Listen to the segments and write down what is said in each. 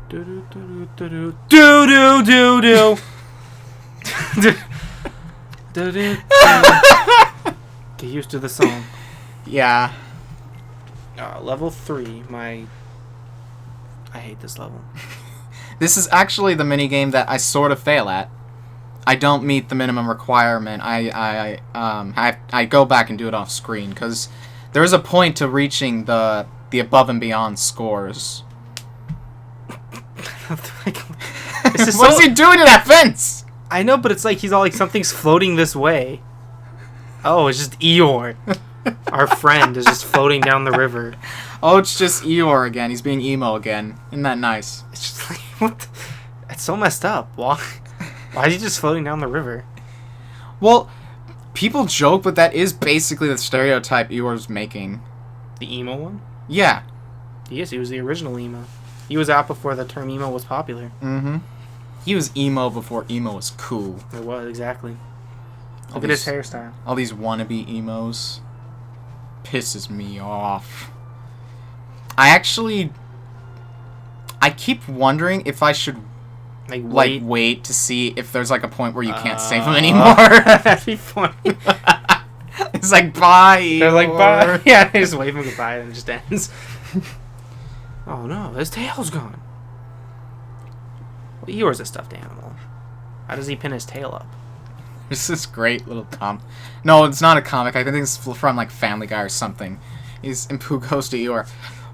Do do do do do do do do do. Do do. Get used to the song. Yeah. Level 3. I hate this level. This is actually the minigame that I sort of fail at. I don't meet the minimum requirement. I go back and do it off screen because there is a point to reaching the above and beyond scores. What is he doing to that fence? I know, but it's like he's all like something's floating this way. Oh, it's just Eeyore. Our friend is just floating down the river. Oh, it's just Eeyore again. He's being emo again. Isn't that nice? It's just like, what? It's so messed up. Why is he just floating down the river? Well, people joke, but that is basically the stereotype Eeyore's making. The emo one? Yeah. Yes, he was the original emo. He was out before the term emo was popular. Mm-hmm. He was emo before emo was cool. It was, exactly. Look at his hairstyle. All these wannabe emos. Pisses me off. I keep wondering if I should wait to see if there's like a point where you can't save them anymore. That'd be funny. It's like, bye. They're like, bye. Yeah, they just wave him goodbye and it just ends. Oh no, his tail's gone. Well, Eeyore's a stuffed animal. How does he pin his tail up? There's this great little No, it's not a comic. I think it's from like Family Guy or something. And Pooh goes to Eeyore.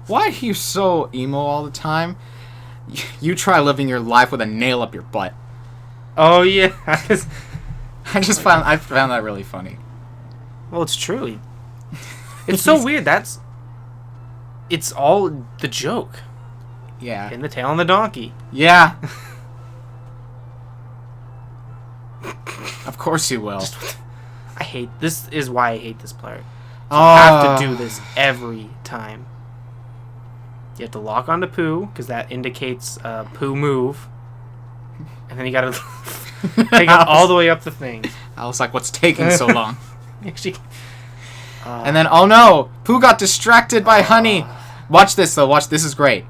Why are you so emo all the time? You try living your life with a nail up your butt. Oh yeah. I found that really funny. Well, it's true. It's so weird. It's all the joke. Yeah. Pin the tail on the donkey. Yeah. Of course you will. This is why I hate this part. You have to do this every time. You have to lock onto Pooh, because that indicates Pooh move. And then you gotta take it all the way up the thing. I was like, what's taking so long? Actually, and then, oh no! Pooh got distracted by Honey! Watch this, though. Watch, this is great.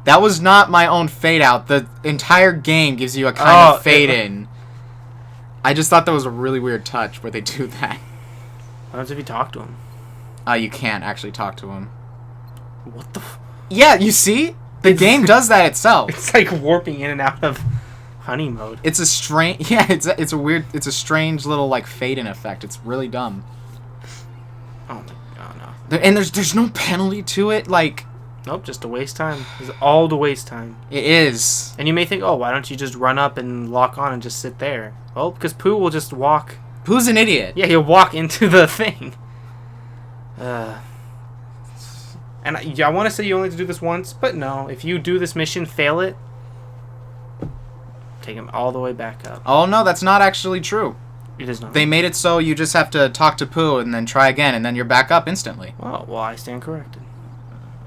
That was not my own fade out. The entire game gives you a kind of fade in. I just thought that was a really weird touch where they do that. What happens if you talk to him? You can't actually talk to him. What the Yeah, you see? The game does that itself. It's like warping in and out of Honey mode. It's a strange... Yeah, it's a weird... It's a strange little, like, fade-in effect. It's really dumb. Oh my god, no. And there's no penalty to it, like... Nope, just to waste time. It's all to waste time. It is. And you may think, oh, why don't you just run up and lock on and just sit there? Well, because Pooh will just walk... Pooh's an idiot. Yeah, he'll walk into the thing. And I want to say you only have to do this once, but no. If you do this mission, fail it, take him all the way back up. Oh, no, that's not actually true. It is not. They made it so you just have to talk to Pooh and then try again, and then you're back up instantly. Oh, well, I stand corrected.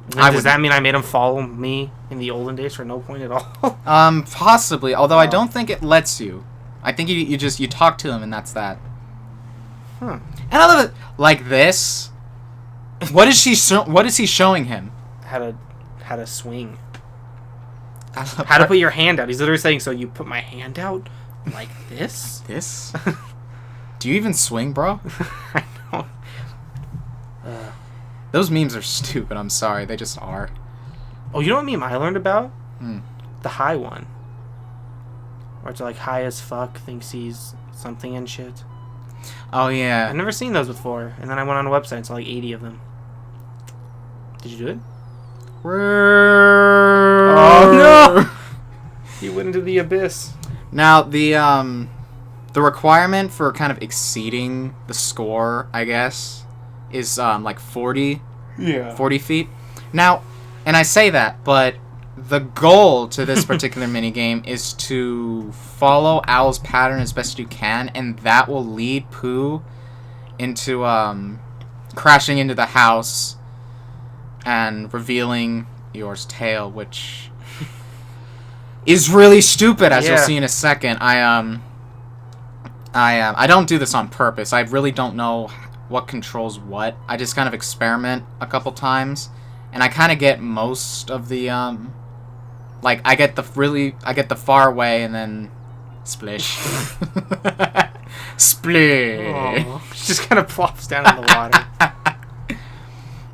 Does that mean I made him follow me in the olden days for no point at all? Possibly. Although I don't think it lets you. I think you talk to him and that's that. Huh. And I love it like this. What is he showing him? How to swing. How to put your hand out. He's literally saying, so you put my hand out like this? This? Do you even swing, bro? I know. Those memes are stupid. I'm sorry. They just are. Oh, you know what meme I learned about? Hmm. The high one. Where it's like high as fuck, thinks he's something and shit. Oh, yeah. I've never seen those before. And then I went on a website and saw like 80 of them. Did you do it? Oh, no! You went into the abyss. Now, the requirement for kind of exceeding the score, I guess, is like 40 feet. Now, and I say that, but the goal to this particular minigame is to follow Owl's pattern as best you can, and that will lead Pooh into crashing into the house and revealing Eeyore's tail, which is really stupid, as you'll see in a second. I don't do this on purpose. I really don't know what controls what. I just kind of experiment a couple times, and I kind of get most of the Like, I get the far away, and then splish. Splish. Oh, she just kind of plops down in the water.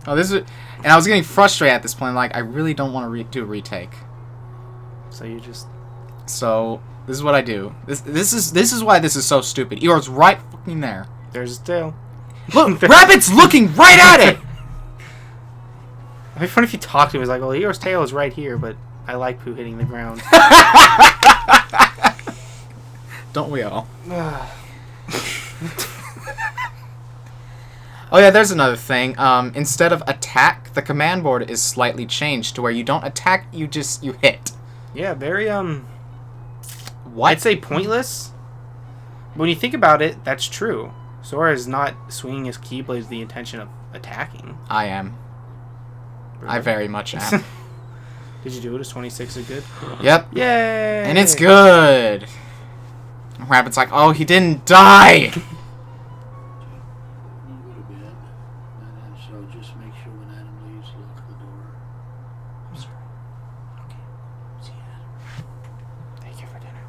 Oh, this is... And I was getting frustrated at this point. Like, I really don't want to do a retake. So you just... So, this is what I do. This is why this is so stupid. Eeyore's right fucking there. There's his tail. Look! Rabbit's looking right at it! It'd be funny if you talked to him. He's like, well, Eeyore's tail is right here, but I like poo hitting the ground. Don't we all? Oh yeah, there's another thing. Instead of attack, the command board is slightly changed to where you don't attack, you hit. Yeah, very What? I'd say pointless. When you think about it, that's true. Sora is not swinging his keyblade with the intention of attacking. I am. Really? I very much am. Did you do it? Is 26 a good? Yep. Yay! And it's good. Rabbit's like, oh, he didn't die. So just make sure when Adam leaves, lock the door. I'm sorry. Okay. See you, Adam. Thank you for dinner.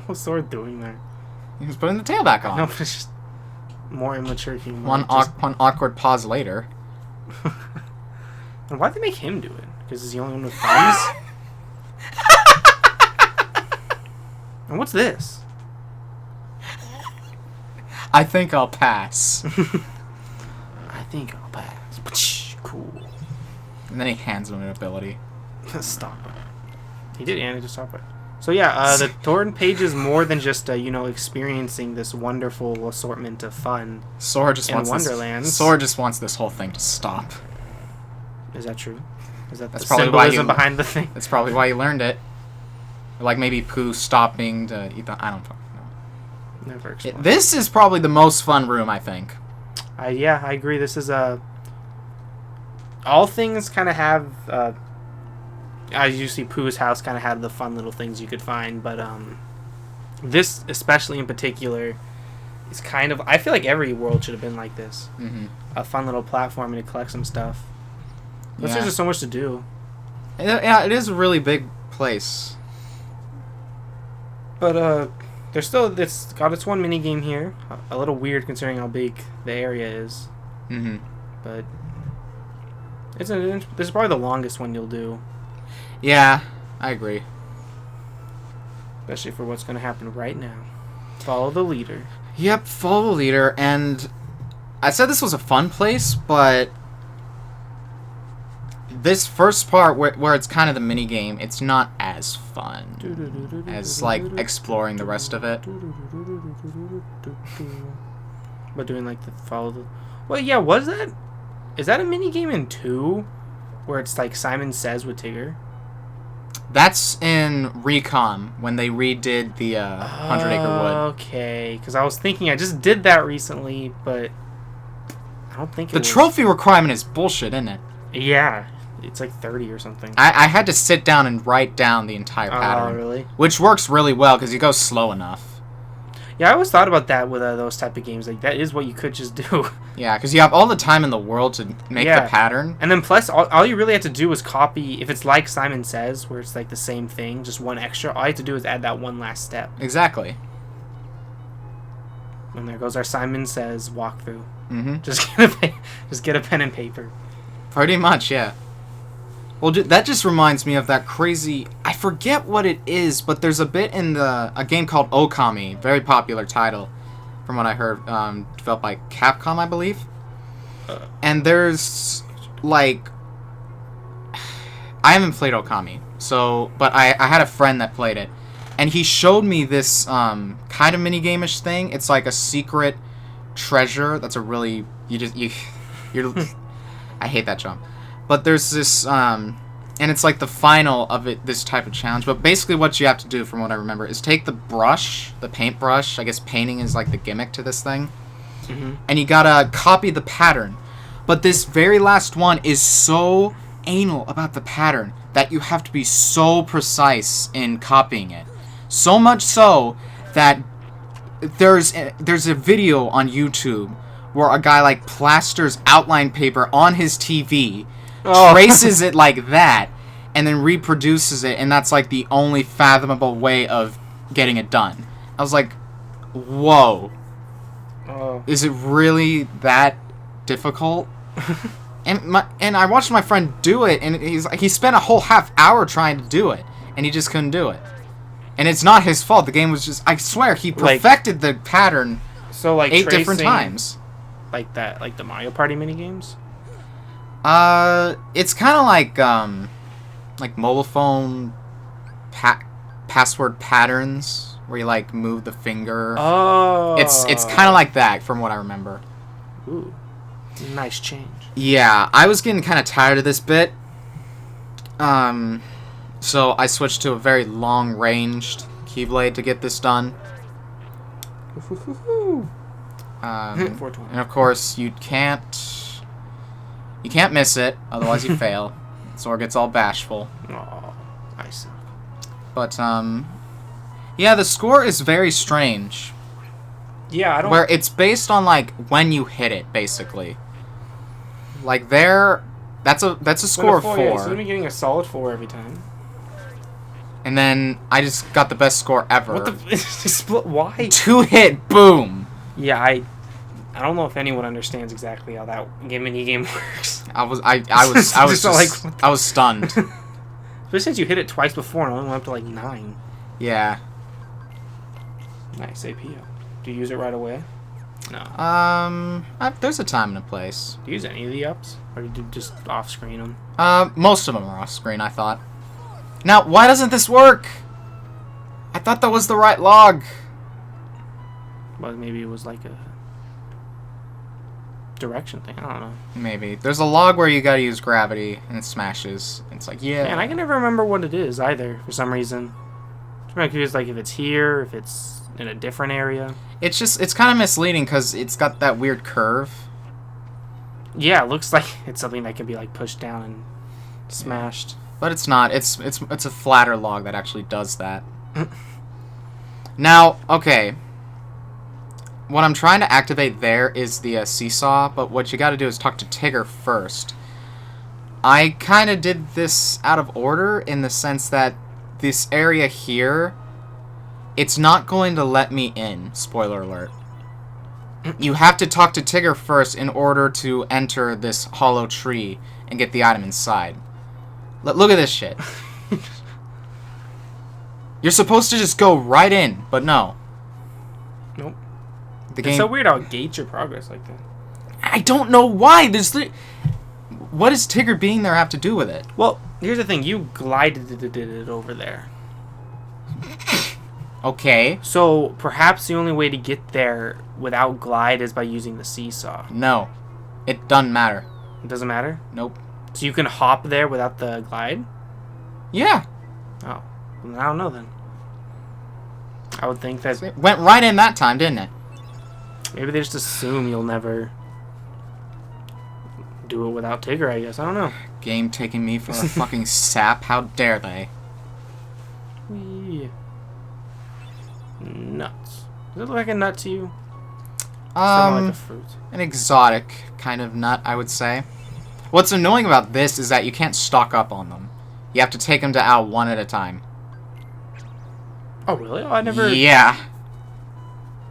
What's Sora doing there? He was putting the tail back on. No, but it's just more immature humor. One awkward pause later. And why'd they make him do it? Because he's the only one with thumbs? And what's this? I think I'll pass. I think I'll pass. Cool. And then he hands him an ability. Stop it. He did, and he just stopped it. So yeah, the torrent page is more than just experiencing this wonderful assortment of fun. Sora just wants Wonderlands. Sora just wants this whole thing to stop. Is that true? Is that That's the probably why symbolism behind the thing? That's probably why you learned it. Or like maybe Pooh stopping to eat the... I don't fucking know. Never explained. This is probably the most fun room, I think. Yeah, I agree. This is all things kind of have... as you see, Pooh's house kind of had the fun little things you could find, but this, especially in particular, is kind of... I feel like every world should have been like this. Mm-hmm. A fun little platform to collect some stuff. There's just so much to do. Yeah, it is a really big place. But there's still... It's got its one mini game here. A little weird considering how big the area is. Mm-hmm. But this is probably the longest one you'll do. Yeah, I agree. Especially for what's going to happen right now. Follow the leader. Yep, follow the leader, and I said this was a fun place, but this first part where it's kind of the mini game, it's not as fun as like exploring the rest of it. But doing like the follow the... Well, yeah, was that... Is that a mini game in 2? Where it's like Simon Says with Tigger? That's in Recon, when they redid the 100 Acre Wood. Okay, because I was thinking I just did that recently, but I don't think The trophy requirement is bullshit, isn't it? Yeah, it's like 30 or something. I had to sit down and write down the entire pattern. Oh, really? Which works really well, because you go slow enough. Yeah, I always thought about that with those type of games. Like, that is what you could just do. Yeah, because you have all the time in the world to make the pattern. And then plus, all you really have to do is copy, if it's like Simon Says, where it's like the same thing, just one extra, all you have to do is add that one last step. Exactly. And there goes our Simon Says walkthrough. Mm-hmm. Just get a pen and paper. Pretty much, yeah. Well, that just reminds me of that crazy... I forget what it is, but there's a bit in a game called Okami, very popular title, from what I heard, developed by Capcom, I believe. And there's, like... I haven't played Okami, but I had a friend that played it. And he showed me this kind of minigame-ish thing. It's like a secret treasure that's a really... You're I hate that jump. But there's this, and it's like the final of this type of challenge. But basically what you have to do, from what I remember, is take the brush, the paintbrush. I guess painting is like the gimmick to this thing. Mm-hmm. And you gotta copy the pattern. But this very last one is so anal about the pattern that you have to be so precise in copying it. So much so that there's a video on YouTube where a guy like plasters outline paper on his TV traces it like that, and then reproduces it, and that's like the only fathomable way of getting it done. I was like, whoa. Is it really that difficult? and I watched my friend do it, and he spent a whole half hour trying to do it, and he just couldn't do it. And it's not his fault. The game was just, I swear, he perfected the pattern so like 8 different times. Like that, like the Mario Party minigames? It's kind of like mobile phone password patterns, where you like move the finger. Oh. It's kind of like that from what I remember. Ooh. Nice change. Yeah, I was getting kind of tired of this bit. So I switched to a very long-ranged Keyblade to get this done. And of course, you can't miss it, otherwise you fail. Sora gets all bashful. Oh, I see. But yeah, the score is very strange. Yeah, I don't. Where it's based on like when you hit it, basically. Like that's a score of 4. Yeah, so I'm getting a solid 4 every time. And then I just got the best score ever. What the split? Why? 2-hit, boom. Yeah, I don't know if anyone understands exactly how that mini game works. I was stunned. Especially since you hit it twice before and only went up to like 9. Yeah. Nice APO. Do you use it right away? No. There's a time and a place. Do you use any of the ups, or do you just off screen them? Most of them are off screen, I thought. Now, why doesn't this work? I thought that was the right log. Well, maybe it was like a direction thing. I don't know. Maybe. There's a log where you gotta use gravity, and it smashes. It's like, yeah. Man, I can never remember what it is either, for some reason. I'm confused, like, if it's here, if it's in a different area. It's kind of misleading, because it's got that weird curve. Yeah, it looks like it's something that can be, like, pushed down and smashed. But it's not. It's a flatter log that actually does that. Now, okay. What I'm trying to activate there is the seesaw, but what you gotta do is talk to Tigger first. I kind of did this out of order in the sense that this area here, it's not going to let me in. Spoiler alert. You have to talk to Tigger first in order to enter this hollow tree and get the item inside. Look at this shit. You're supposed to just go right in, but no. Nope. The It's game. so weird how it gates your progress like that. I don't know why. What does Tigger being there have to do with it? Well, here's the thing. You glided it over there. Okay. So perhaps the only way to get there without glide is by using the seesaw. No. It doesn't matter. It doesn't matter? Nope. So you can hop there without the glide? Yeah. Oh. Well, I don't know then. I would think that It went right in that time, didn't it? maybe they just assume you'll never do it without Tigger, I guess. I don't know. Game taking me for a fucking sap. How dare they? Whee. Nuts. Does it look like a nut to you? Or like a fruit? An exotic kind of nut, I would say. What's annoying about this is that you can't stock up on them. You have to take them to Al one at a time. Oh, really? Oh, I never... Yeah.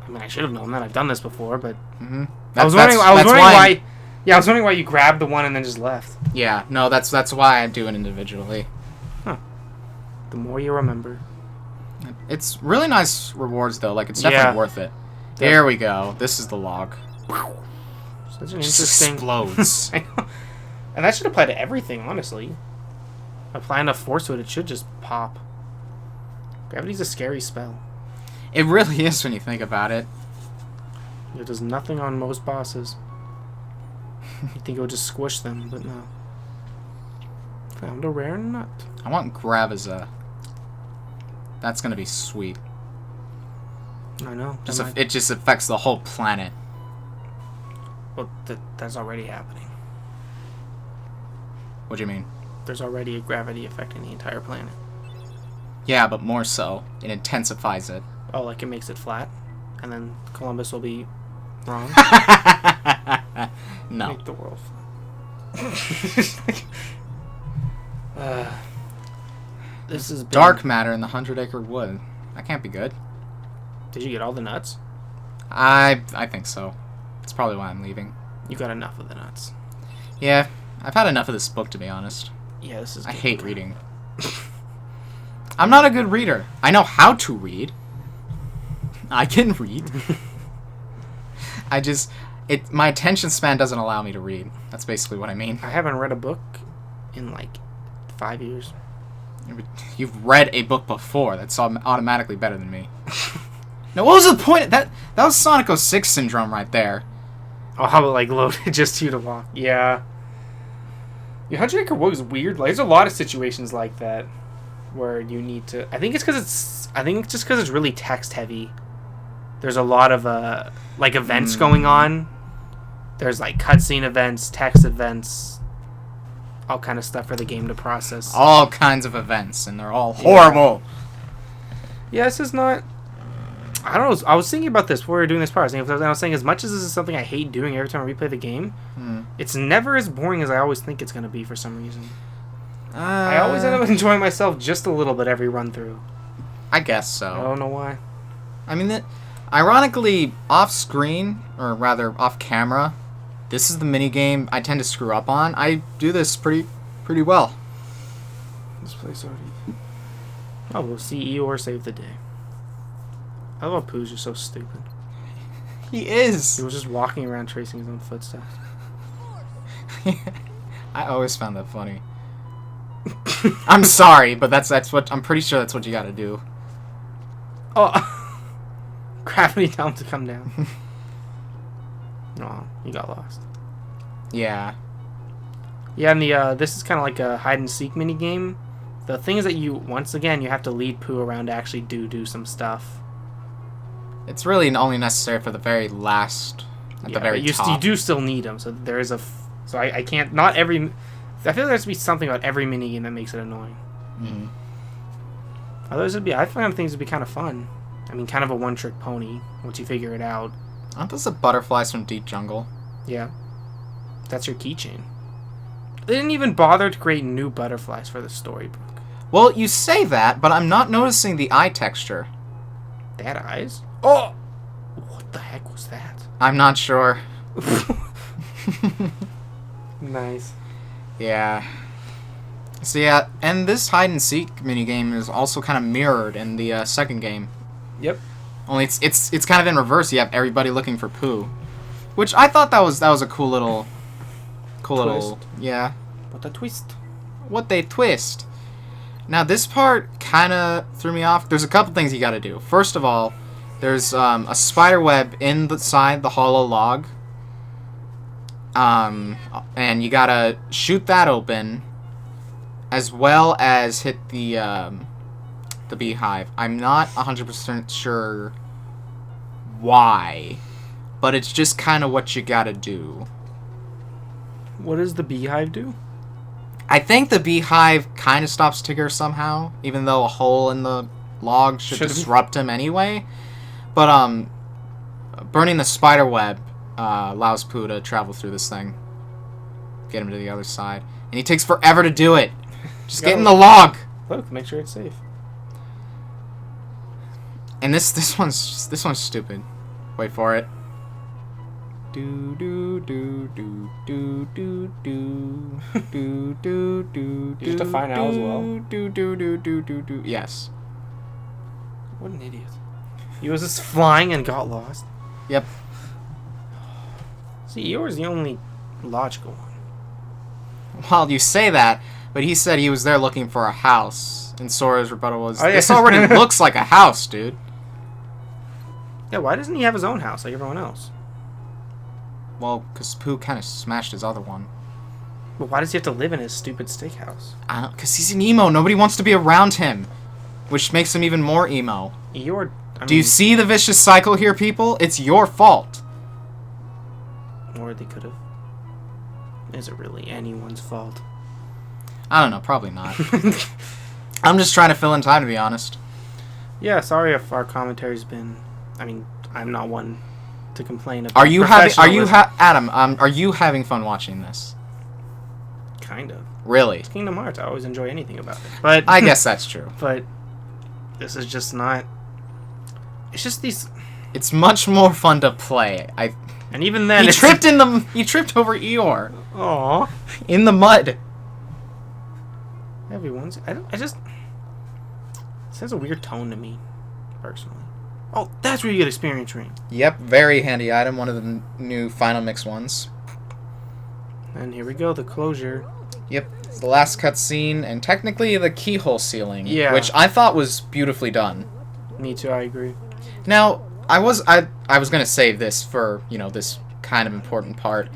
I mean, I should have known that. I've done this before, but... Mm-hmm. I was wondering why... Yeah, I was wondering why you grabbed the one and then just left. Yeah, no, that's why I do it individually. Huh. The more you remember. It's really nice rewards, though. Like, it's definitely worth it. Yeah. There we go. This is the log. Such an Just interesting... explodes. I know. And that should apply to everything, honestly. Apply enough force to it, it should just pop. Gravity's a scary spell. It really is when you think about it. It does nothing on most bosses. You think it would just squish them, but no. Found a rare nut. I want Graviza. That's gonna be sweet. I know. It just affects the whole planet. Well, that's already happening. What do you mean? There's already a gravity affecting the entire planet. Yeah, but more so. It intensifies it. Oh, like it makes it flat? And then Columbus will be wrong? No. Make the world flat. This is dark matter in the 100-acre wood. That can't be good. Did you get all the nuts? I think so. That's probably why I'm leaving. You got enough of the nuts. Yeah, I've had enough of this book, to be honest. Yeah, this is. I hate reading. I'm not a good reader. I know how to read. I can read. My attention span doesn't allow me to read. That's basically what I mean. I haven't read a book in like 5 years. You've read a book before. That's automatically better than me. Now, what was the point? That was Sonic 06 syndrome right there. Oh, how about like loaded just you to walk? Yeah. Your 100-acre wood is weird. Like, there's a lot of situations like that where you need to. I think it's just because it's really text heavy. There's a lot of like events going on. There's like cutscene events, text events, all kind of stuff for the game to process. All kinds of events, and they're all horrible. Yeah, this is not. I don't know. I was thinking about this before we were doing this part. I was saying, as much as this is something I hate doing every time I replay the game, it's never as boring as I always think it's going to be for some reason. I always end up enjoying myself just a little bit every run through. I guess so. I don't know why. I mean, ironically, off screen, or rather off camera, this is the mini game I tend to screw up on. I do this pretty well. This place already. Oh, we'll see Eeyore save the day. I love Pooh's just so stupid. He is. He was just walking around tracing his own footsteps. I always found that funny. I'm sorry, but that's what I'm pretty sure that's what you got to do. Oh, gravity tell him to come down. Oh, he got lost. Yeah. Yeah, and this is kind of like a hide and seek mini game. The thing is that once again you have to lead Pooh around to actually do some stuff. It's really only necessary for the very last, at the very top. You do still need them, so there is so I can't, not every, I feel like there has to be something about every minigame that makes it annoying. Mm-hmm. Otherwise, I find things would be kind of fun. I mean, kind of a one-trick pony, once you figure it out. Aren't those the butterflies from Deep Jungle? Yeah. That's your keychain. They didn't even bother to create new butterflies for the storybook. Well, you say that, but I'm not noticing the eye texture. They had eyes? Oh! What the heck was that? I'm not sure. Nice. Yeah. So yeah, and this hide and seek minigame is also kind of mirrored in the second game. Yep. Only it's kind of in reverse. You have everybody looking for Pooh, which I thought that was a cool little yeah. What a twist. What they twist. Now this part kind of threw me off. There's a couple things you got to do. First of all, there's a spider web inside the hollow log. And you gotta shoot that open, as well as hit the beehive. I'm not 100% sure why, but it's just kind of what you gotta do. What does the beehive do? I think the beehive kind of stops Tigger somehow, even though a hole in the log should disrupt him anyway. But burning the spider web allows Pooh to travel through this thing, get him to the other side, and he takes forever to do it. Just get in the log. Look, make sure it's safe. And this one's stupid. Wait for it. Do do do do do do do do do do. You have to find out as well. Do do do do do do. Yes. What an idiot. He was just flying and got lost. Yep. See, Eeyore's the only logical one. Well, you say that, but he said he was there looking for a house, and Sora's rebuttal was, this already looks like a house, dude. Yeah, why doesn't he have his own house like everyone else? Well, because Pooh kind of smashed his other one. But why does he have to live in his stupid steakhouse? I don't, because he's an emo. Nobody wants to be around him, which makes him even more emo. Eeyore... Do you see the vicious cycle here, people? It's your fault. Or they could have. Is it really anyone's fault? I don't know. Probably not. I'm just trying to fill in time, to be honest. Yeah, sorry if our commentary's been... I mean, I'm not one to complain about. Adam, are you having fun watching this? Kind of. Really? It's Kingdom Hearts. I always enjoy anything about it. But I guess that's true. But this is just not. It's just these. It's much more fun to play. And even then, he tripped over Eeyore. Aww. In the mud. Everyone's. I just. This has a weird tone to me, personally. Oh, that's where you get experience ring. Yep, very handy item. One of the new Final Mix ones. And here we go, the closure. Yep, it's the last cutscene, and technically the keyhole sealing. Yeah. Which I thought was beautifully done. Me too, I agree. Now, I was gonna save this for, this kind of important part.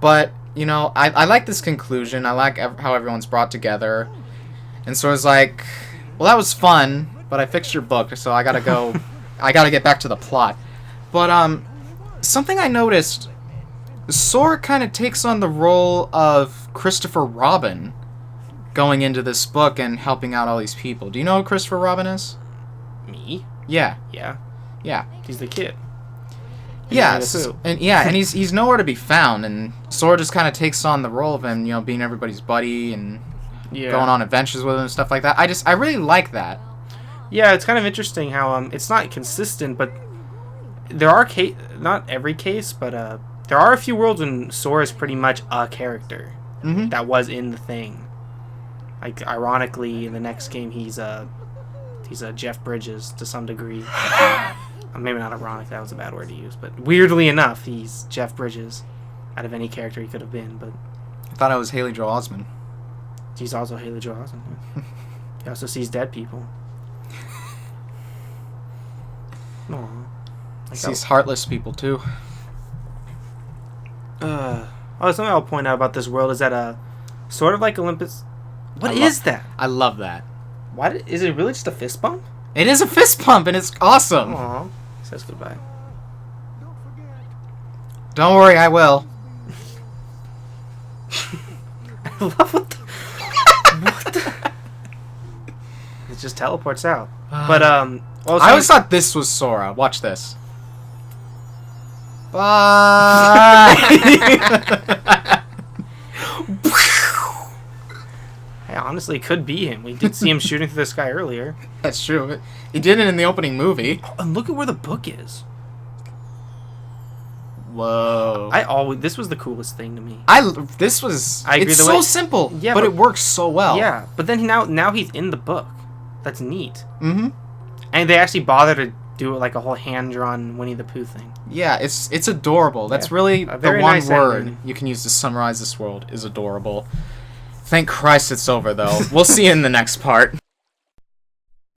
But, I like this conclusion. I like how everyone's brought together. And so I was like, well, that was fun, but I fixed your book, so I gotta go. I gotta get back to the plot. But, something I noticed, Sora kind of takes on the role of Christopher Robin going into this book and helping out all these people. Do you know who Christopher Robin is? Me? Yeah. Yeah. Yeah. He's the kid. Yeah, and he's nowhere to be found, and Sora just kind of takes on the role of him, being everybody's buddy and going on adventures with him and stuff like that. I really like that. Yeah, it's kind of interesting how it's not consistent, but there are not every case, but there are a few worlds when Sora is pretty much a character that was in the thing. Like, ironically, in the next game, he's a Jeff Bridges to some degree. Maybe not ironic, that was a bad word to use, but weirdly enough, he's Jeff Bridges out of any character he could have been. But I thought I was Haley Joel Osment. He's also Haley Joel Osment. He also sees dead people. Aww. He sees heartless people too. Something I'll point out about this world is that sort of like Olympus. What is that? I love that. Is it really just a fist bump? It is a fist bump, and it's awesome. Aww. Says goodbye. Don't worry, I will. I love what the... It just teleports out. But I always thought this was Sora. Watch this. Bye. Hey, honestly, it could be him. We did see him shooting through the sky earlier. That's true. He did it in the opening movie. Oh, and look at where the book is. Whoa. This was the coolest thing to me. I agree. It's so simple, yeah, but it works so well. Yeah, but then now he's in the book. That's neat. Mm-hmm. And they actually bother to do it like a whole hand-drawn Winnie the Pooh thing. Yeah, it's adorable. That's really the one nice word ending. you can use to summarize this world is adorable. Thank Christ it's over, though. We'll see you in the next part.